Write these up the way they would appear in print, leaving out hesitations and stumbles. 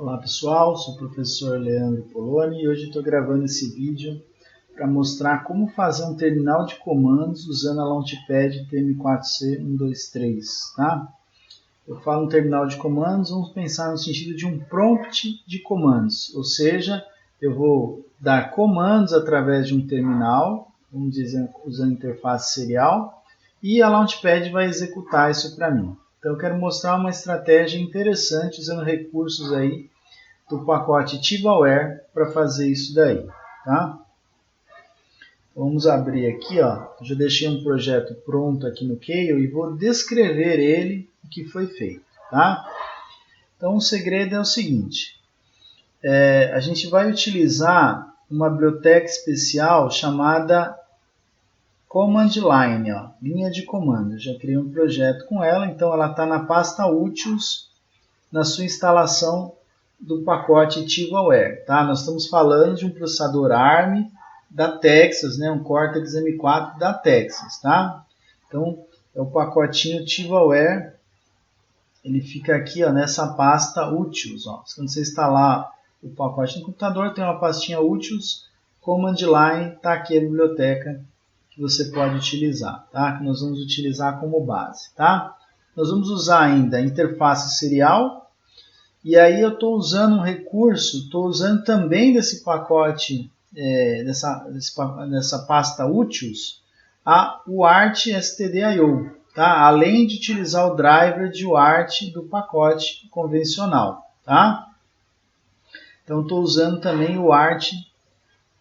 Olá pessoal, sou o professor Leandro Poloni e hoje estou gravando esse vídeo para mostrar como fazer um terminal de comandos usando a Launchpad TM4C123, tá? Eu falo um terminal de comandos, vamos pensar no sentido de um prompt de comandos, ou seja, eu vou dar comandos através de um terminal, vamos dizer, usando interface serial, e a Launchpad vai executar isso para mim. Então eu quero mostrar uma estratégia interessante usando recursos aí do pacote TivaWare para fazer isso daí, tá? Vamos abrir aqui, ó. Eu já deixei um projeto pronto aqui no Kale e vou descrever ele, o que foi feito, tá? Então o segredo é o seguinte, a gente vai utilizar uma biblioteca especial chamada Command Line, ó, linha de comando. Eu já criei um projeto com ela, então ela está na pasta Utils, na sua instalação do pacote TivaWare, tá? Nós estamos falando de um processador ARM da Texas, né? Um Cortex M4 da Texas, tá? Então é o pacotinho TivaWare, ele fica aqui, ó, nessa pasta Utils, ó. Quando você instalar o pacote no computador, tem uma pastinha Utils, Command Line, tá aqui a biblioteca que você pode utilizar, tá? Que nós vamos utilizar como base, tá? Nós vamos usar ainda a interface serial, e aí eu estou usando um recurso, estou usando também desse pacote, dessa pasta Utils, a UART stdio, tá? Além de utilizar o driver de UART do pacote convencional, tá? Então estou usando também o UART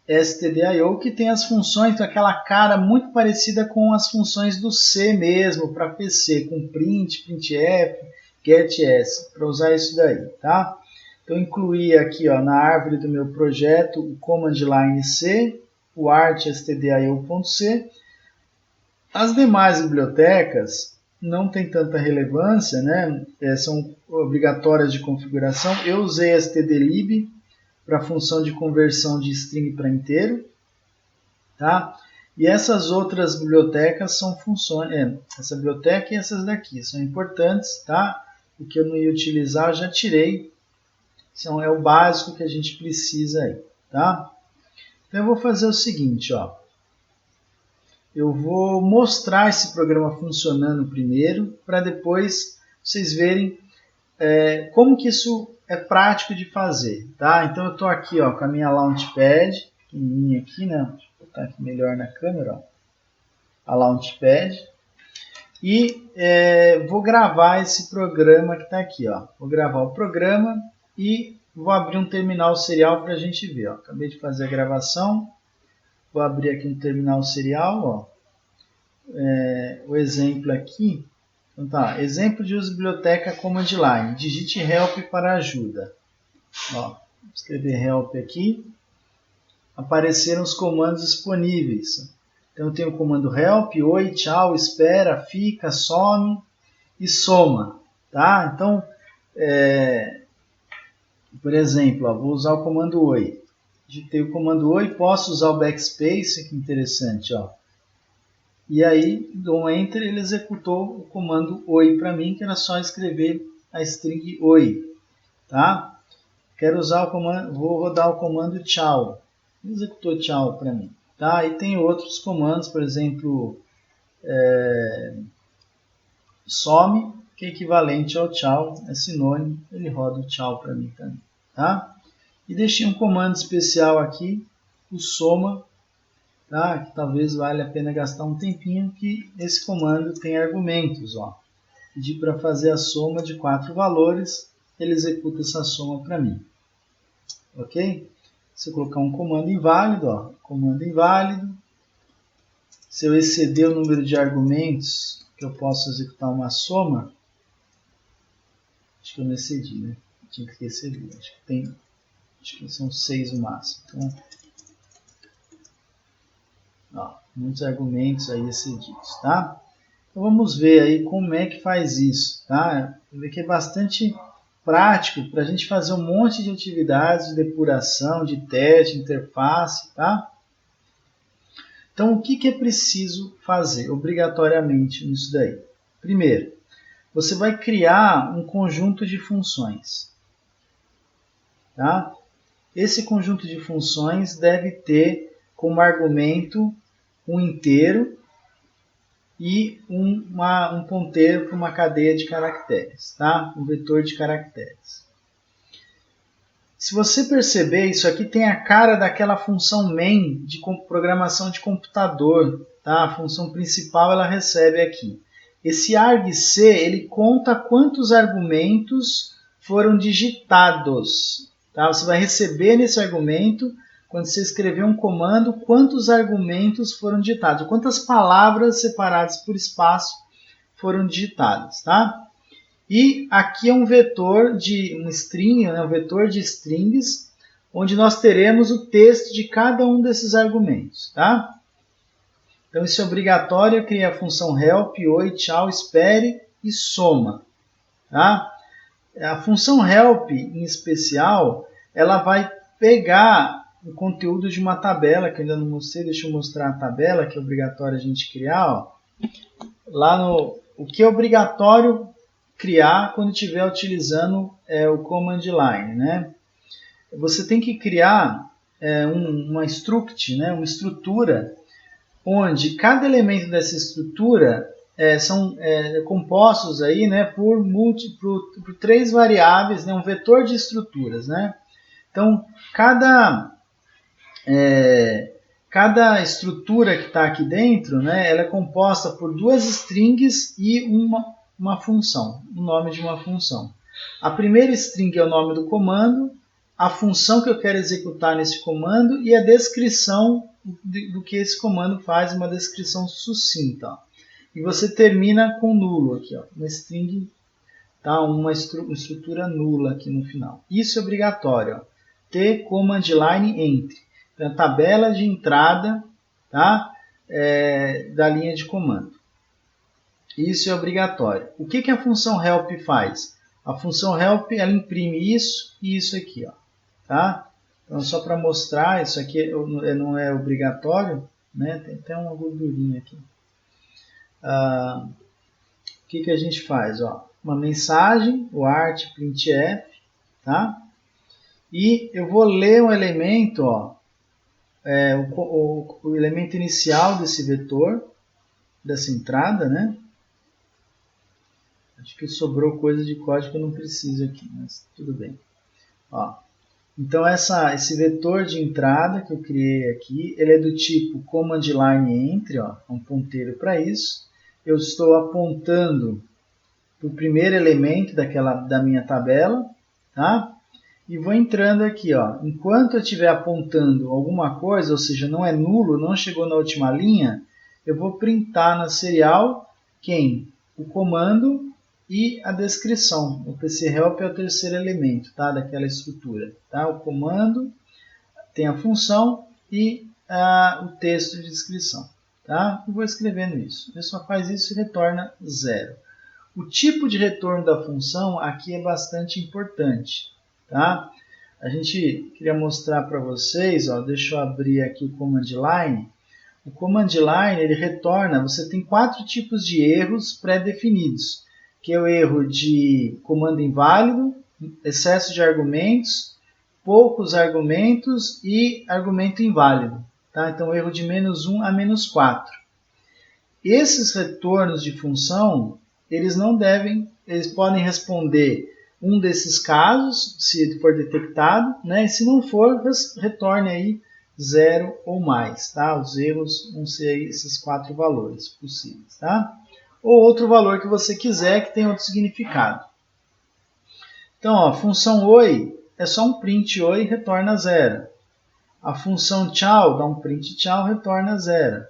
stdio, que tem as funções, aquela cara muito parecida com as funções do C mesmo, para PC, com print, printf, getS, para usar isso daí, tá? Então incluí aqui, ó, na árvore do meu projeto o command line C, o art stdio.c. As demais bibliotecas não tem tanta relevância, né? São obrigatórias de configuração. Eu usei stdlib para a função de conversão de string para inteiro, tá? E essas outras bibliotecas são funções, essa biblioteca e essas daqui são importantes, tá? O que eu não ia utilizar eu já tirei, então é o básico que a gente precisa aí, tá? Então eu vou fazer o seguinte, ó, eu vou mostrar esse programa funcionando primeiro, para depois vocês verem como que isso é prático de fazer, tá? Então eu estou aqui, ó, com a minha Launchpad, pequenininha aqui, né? Deixa eu botar aqui melhor na câmera, ó, a Launchpad, e vou gravar esse programa que está aqui, ó. Vou gravar o programa e vou abrir um terminal serial para a gente ver, ó. Acabei de fazer a gravação, vou abrir aqui um terminal serial, ó. O exemplo aqui. Então tá, exemplo de uso de biblioteca Command Line. Digite help para ajuda. Ó, vou escrever help aqui. Apareceram os comandos disponíveis. Então eu tenho o comando help, oi, tchau, espera, fica, some e soma. Tá? Então, por exemplo, ó, vou usar o comando oi. Digitei o comando oi, posso usar o backspace, que interessante, ó. E aí, dou um Enter, ele executou o comando oi para mim, que era só escrever a string oi, tá? Quero usar o comando, vou rodar o comando tchau. Ele executou tchau para mim, tá? E tem outros comandos, por exemplo, some, que é equivalente ao tchau, é sinônimo, ele roda o tchau para mim também, tá? E deixei um comando especial aqui, o soma, tá? Que talvez valha a pena gastar um tempinho, que esse comando tem argumentos, ó. Pedi para fazer a soma de 4 valores, ele executa essa soma para mim, ok? Se eu colocar um comando inválido, ó, comando inválido, se eu exceder o número de argumentos que eu posso executar uma soma, acho que eu não excedi, né? Tinha que ter excedido, acho que são 6 o máximo, então, ó, muitos argumentos aí excedidos, tá? Então vamos ver aí como é que faz isso, tá? Vê que é bastante prático para a gente fazer um monte de atividades de depuração, de teste, interface, tá? Então o que é preciso fazer obrigatoriamente nisso daí? Primeiro, você vai criar um conjunto de funções. tá? Esse conjunto de funções deve ter como argumento um inteiro e um ponteiro para uma cadeia de caracteres, tá? Um vetor de caracteres. Se você perceber, isso aqui tem a cara daquela função main de programação de computador, tá? A função principal ela recebe aqui. Esse argc, ele conta quantos argumentos foram digitados, tá? Você vai receber nesse argumento, quando você escrever um comando, quantos argumentos foram digitados, quantas palavras separadas por espaço foram digitadas, tá? E aqui é um vetor de um string, né, um vetor de strings, onde nós teremos o texto de cada um desses argumentos, tá? Então isso é obrigatório, eu criei a função help, oi, tchau, espere e soma, tá? A função help, em especial, ela vai pegar o conteúdo de uma tabela, que eu ainda não mostrei, deixa eu mostrar a tabela, que é obrigatório a gente criar, ó. Lá no, o que é obrigatório criar quando estiver utilizando o command line, né? Você tem que criar uma struct, né? Uma estrutura, onde cada elemento dessa estrutura são compostos aí, né, por 3 variáveis, né, um vetor de estruturas, né? Então, cada estrutura que está aqui dentro, né, ela é composta por 2 strings e uma função, o nome de uma função. A primeira string é o nome do comando, a função que eu quero executar nesse comando e a descrição do que esse comando faz, uma descrição sucinta. Ó. E você termina com nulo aqui, ó, uma string, tá? Uma estrutura nula aqui no final. Isso é obrigatório, ó, ter command line entre. Então, a tabela de entrada, tá? Da linha de comando. Isso é obrigatório. O que a função help faz? A função help ela imprime isso e isso aqui, ó, tá? Então, só para mostrar, isso aqui não é obrigatório, né? Tem até uma gordurinha aqui. O que a gente faz? Ó, uma mensagem, o art printf, tá? E eu vou ler um elemento, ó, o elemento inicial desse vetor, dessa entrada, né? Acho que sobrou coisa de código que eu não preciso aqui, mas tudo bem. Ó, então esse vetor de entrada que eu criei aqui, ele é do tipo command line entre, ó, um ponteiro para isso. Eu estou apontando para o primeiro elemento da minha tabela, tá? E vou entrando aqui, ó. Enquanto eu estiver apontando alguma coisa, ou seja, não é nulo, não chegou na última linha, eu vou printar na serial quem? O comando e a descrição. O PC help é o terceiro elemento, tá? Daquela estrutura, tá? O comando tem a função e o texto de descrição, tá? Eu vou escrevendo isso. Ele só faz isso e retorna 0. O tipo de retorno da função aqui é bastante importante, tá? A gente queria mostrar para vocês, ó, deixa eu abrir aqui o command line. O command line ele retorna, você tem 4 tipos de erros pré-definidos, que é o erro de comando inválido, excesso de argumentos, poucos argumentos e argumento inválido. Tá? Então, erro de -1 a -4. Esses retornos de função, eles podem responder um desses casos, se for detectado, né? E se não for, retorne aí 0 ou mais. Tá? Os erros vão ser aí esses 4 valores possíveis. Tá? Ou outro valor que você quiser que tenha outro significado. Então, ó, a função oi é só um print oi e retorna 0. A função tchau dá um print tchau e retorna 0.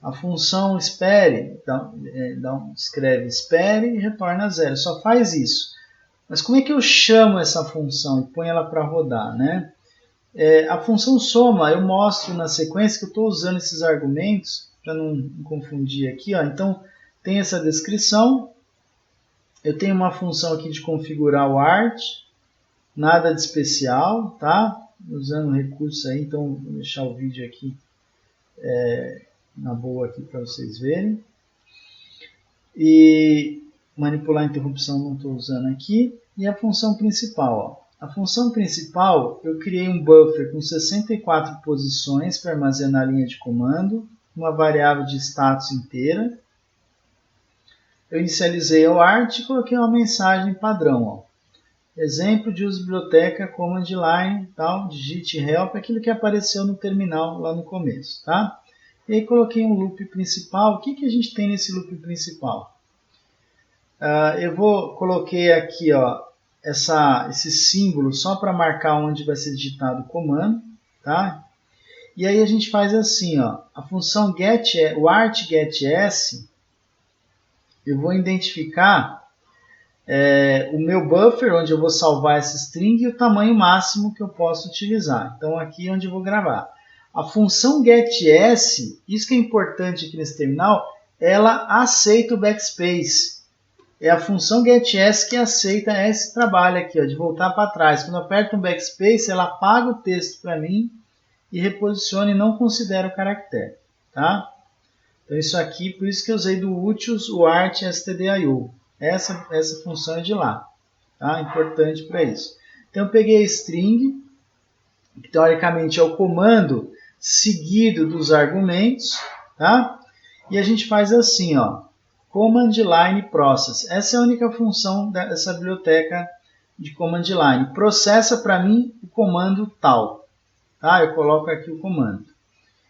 A função espere, escreve espere e retorna 0. Só faz isso. Mas como é que eu chamo essa função e ponho ela para rodar, né? A função soma, eu mostro na sequência que eu estou usando esses argumentos, para não confundir aqui, ó. Então, tem essa descrição, eu tenho uma função aqui de configurar o art, nada de especial, tá? Usando recursos aí, então vou deixar o vídeo aqui na boa aqui para vocês verem. E manipular a interrupção não estou usando aqui. E a função principal, ó. A função principal, eu criei um buffer com 64 posições para armazenar a linha de comando, uma variável de status inteira. Eu inicializei o art e coloquei uma mensagem padrão. Ó. Exemplo de uso biblioteca, command line, tal, digite help, aquilo que apareceu no terminal lá no começo. Tá? E aí coloquei um loop principal. O que a gente tem nesse loop principal? Coloquei aqui ó, esse símbolo só para marcar onde vai ser digitado o comando. Tá? E aí a gente faz assim, ó, a função get, o artGetS, eu vou identificar o meu buffer, onde eu vou salvar essa string, e o tamanho máximo que eu posso utilizar. Então aqui é onde eu vou gravar. A função getS, isso que é importante aqui nesse terminal, ela aceita o backspace. É a função getS que aceita esse trabalho aqui, ó, de voltar para trás. Quando eu aperto um backspace, ela apaga o texto para mim e reposiciona e não considera o caractere. Tá? Então isso aqui, por isso que eu usei do utils o art stdio. Essa função é de lá. Tá? Importante para isso. Então eu peguei a string, que teoricamente é o comando seguido dos argumentos. Tá? E a gente faz assim, ó, command line process. Essa é a única função dessa biblioteca de command line. Processa para mim o comando tal. Tá? Eu coloco aqui o comando.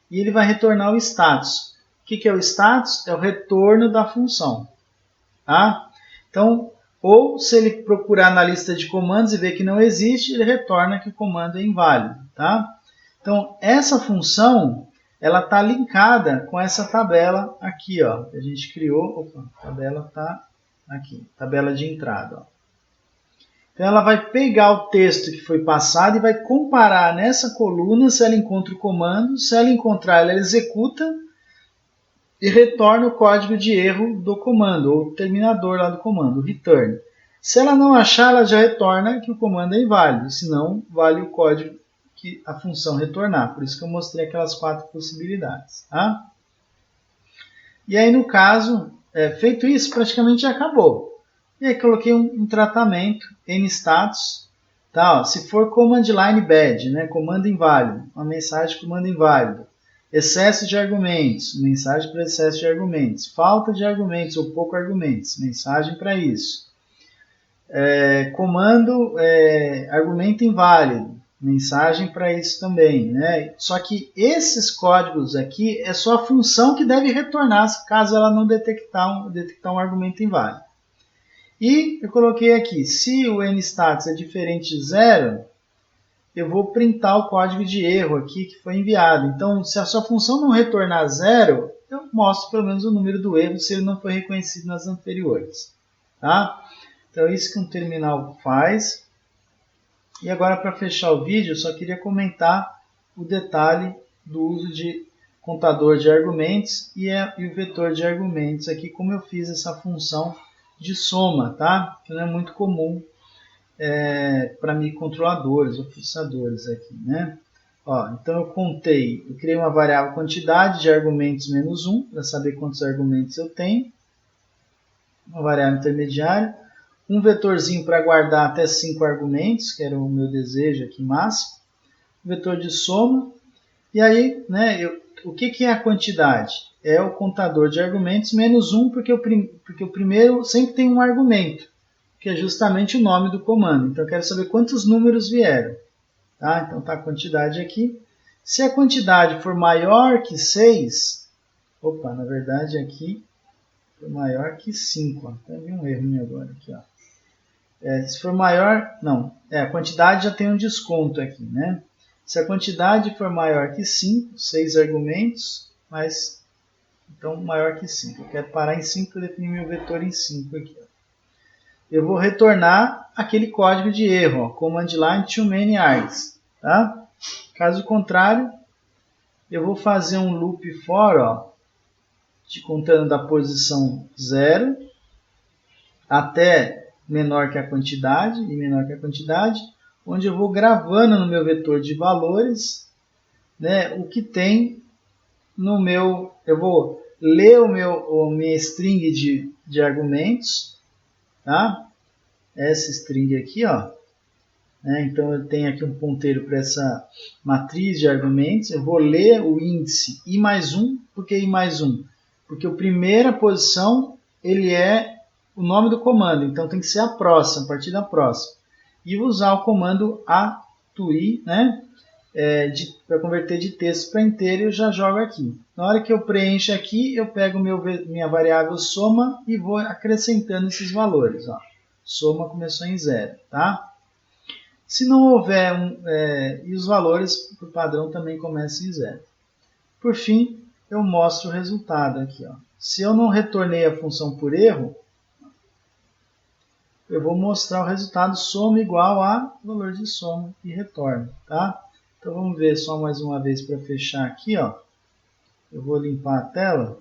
E ele vai retornar o status. O que é o status? É o retorno da função. Tá? Então, ou se ele procurar na lista de comandos e ver que não existe, ele retorna que o comando é inválido. Tá? Então, essa função ela está linkada com essa tabela aqui, ó, que a gente criou. Opa, a tabela está aqui, tabela de entrada. Ó. Então, ela vai pegar o texto que foi passado e vai comparar nessa coluna se ela encontra o comando. Se ela encontrar, ela executa e retorna o código de erro do comando, ou o terminador lá do comando, o return. Se ela não achar, ela já retorna que o comando é inválido, senão vale o código que a função retornar. Por isso que eu mostrei aquelas 4 possibilidades. Tá? E aí, no caso, feito isso, praticamente já acabou. E aí coloquei um tratamento, nStatus. Tá? Ó, se for command line bad, né? Comando inválido, uma mensagem de comando inválido. Excesso de argumentos, mensagem para excesso de argumentos. Falta de argumentos ou pouco argumentos, mensagem para isso. Comando argumento inválido, mensagem para isso também. Né? Só que esses códigos aqui é só a função que deve retornar caso ela não detectar um argumento inválido. E eu coloquei aqui, se o nStatus é diferente de 0, eu vou printar o código de erro aqui que foi enviado. Então, se a sua função não retornar 0, eu mostro pelo menos o número do erro se ele não foi reconhecido nas anteriores. Tá? Então, é isso que um terminal faz. E agora, para fechar o vídeo, eu só queria comentar o detalhe do uso de contador de argumentos e o vetor de argumentos aqui, como eu fiz essa função de soma, tá? Que não é muito comum para microcontroladores ou processadores aqui, né? Ó, então eu criei uma variável quantidade de argumentos menos 1, para saber quantos argumentos eu tenho, uma variável intermediária, um vetorzinho para guardar até 5 argumentos, que era o meu desejo aqui máximo, um vetor de soma, e aí, né, o que é a quantidade? É o contador de argumentos menos 1, porque o primeiro sempre tem um argumento, que é justamente o nome do comando. Então, eu quero saber quantos números vieram. Tá? Então, está a quantidade aqui. Se a quantidade for maior que 6, opa, na verdade aqui foi maior que 5. Ó. Até vi um errinho agora aqui. Ó. Se for maior, não, a quantidade já tem um desconto aqui, né? Se a quantidade for maior que 5, 6 argumentos, mas então maior que 5. Eu quero parar em 5 para definir meu vetor em 5 aqui. Ó. Eu vou retornar aquele código de erro, ó, command line too many args, tá? Caso contrário, eu vou fazer um loop for, ó, contando da posição 0 até menor que a quantidade e menor que a quantidade, onde eu vou gravando no meu vetor de valores, né, o que tem no meu, eu vou ler minha string de argumentos, tá? Essa string aqui, ó, né? Então eu tenho aqui um ponteiro para essa matriz de argumentos, eu vou ler o índice I mais 1, por que I mais 1? Porque a primeira posição ele é o nome do comando, então tem que ser a próxima, a partir da próxima. E vou usar o comando ATUI, né? Para converter de texto para inteiro, eu já jogo aqui. Na hora que eu preencho aqui, eu pego minha variável soma e vou acrescentando esses valores. Ó. Soma começou em 0, tá? Se não houver e os valores por padrão também começam em 0. Por fim, eu mostro o resultado aqui. Ó. Se eu não retornei a função por erro, eu vou mostrar o resultado soma igual a valor de soma e retorno, tá? Então vamos ver só mais uma vez para fechar aqui, ó. Eu vou limpar a tela,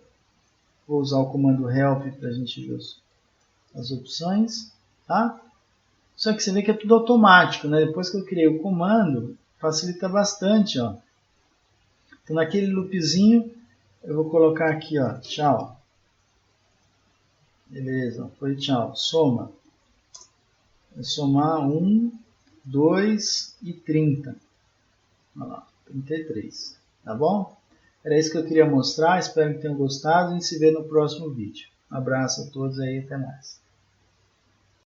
vou usar o comando help para a gente ver as opções, tá? Só que você vê que é tudo automático, né? Depois que eu criei o comando, facilita bastante, ó. Então naquele loopzinho, eu vou colocar aqui, ó, tchau. Beleza, foi tchau. Soma. Vou somar 1, 2 e 30. Olha lá, 33. Tá bom? Era isso que eu queria mostrar. Espero que tenham gostado e se vê no próximo vídeo. Um abraço a todos aí e até mais.